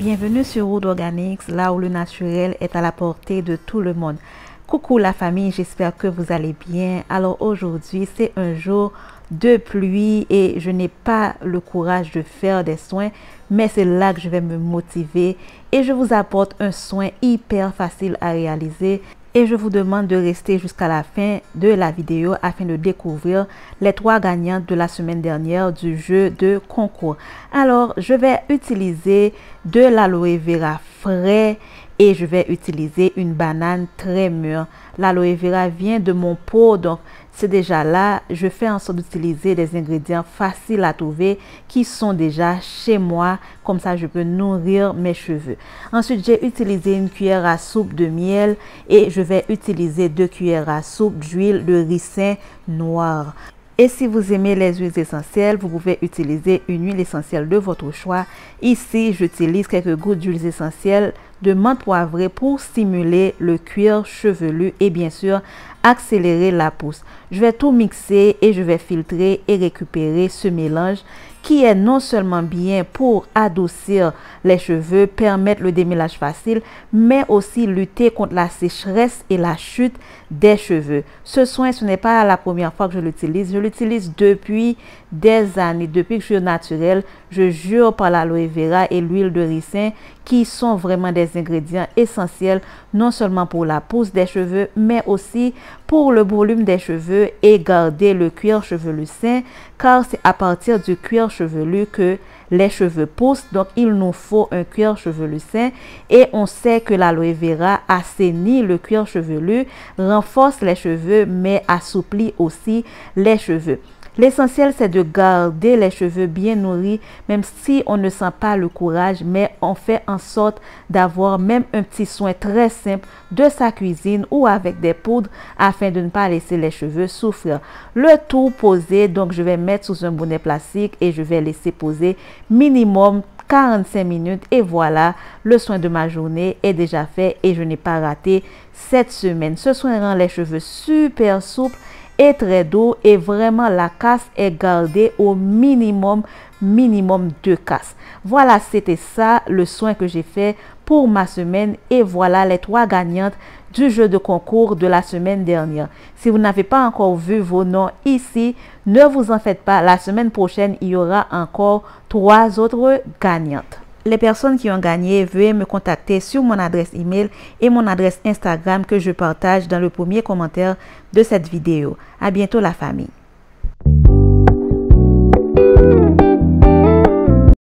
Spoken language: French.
Bienvenue sur Wood Organics, là où le naturel est à la portée de tout le monde. Coucou la famille, j'espère que vous allez bien. Alors aujourd'hui, c'est un jour de pluie et je n'ai pas le courage de faire des soins, mais c'est là que je vais me motiver et je vous apporte un soin hyper facile à réaliser. Et je vous demande de rester jusqu'à la fin de la vidéo afin de découvrir les 3 gagnantes de la semaine dernière du jeu de concours. Alors, je vais utiliser de l'aloe vera frais et je vais utiliser une banane très mûre. L'aloe vera vient de mon pot, donc c'est déjà là. Je fais en sorte d'utiliser des ingrédients faciles à trouver qui sont déjà chez moi. Comme ça, je peux nourrir mes cheveux. Ensuite, j'ai utilisé une cuillère à soupe de miel et je vais utiliser 2 cuillères à soupe d'huile de ricin noir. Et si vous aimez les huiles essentielles, vous pouvez utiliser une huile essentielle de votre choix. Ici, j'utilise quelques gouttes d'huile essentielle de menthe poivrée pour stimuler le cuir chevelu et bien sûr accélérer la pousse. Je vais tout mixer et je vais filtrer et récupérer ce mélange qui est non seulement bien pour adoucir les cheveux, permettre le démêlage facile, mais aussi lutter contre la sécheresse et la chute des cheveux. Ce soin, ce n'est pas la première fois que je l'utilise depuis des années, depuis que je suis naturelle. Je jure par l'aloe vera et l'huile de ricin qui sont vraiment des ingrédients essentiels, non seulement pour la pousse des cheveux, mais aussi pour le volume des cheveux et garder le cuir chevelu sain, car c'est à partir du cuir chevelu que les cheveux poussent. Donc il nous faut un cuir chevelu sain et on sait que l'aloe vera assainit le cuir chevelu, renforce les cheveux mais assouplit aussi les cheveux. L'essentiel, c'est de garder les cheveux bien nourris, même si on ne sent pas le courage, mais on fait en sorte d'avoir même un petit soin très simple de sa cuisine ou avec des poudres afin de ne pas laisser les cheveux souffrir. Le tout posé, donc je vais mettre sous un bonnet plastique et je vais laisser poser minimum 45 minutes et voilà, le soin de ma journée est déjà fait et je n'ai pas raté cette semaine. Ce soin rend les cheveux super souples et très doux et vraiment la casse est gardée au minimum 2 casses. Voilà, c'était ça le soin que j'ai fait pour ma semaine et voilà les 3 gagnantes du jeu de concours de la semaine dernière. Si vous n'avez pas encore vu vos noms ici, ne vous en faites pas, la semaine prochaine il y aura encore 3 autres gagnantes. Les personnes qui ont gagné, veuillez me contacter sur mon adresse email et mon adresse Instagram que je partage dans le premier commentaire de cette vidéo. À bientôt la famille.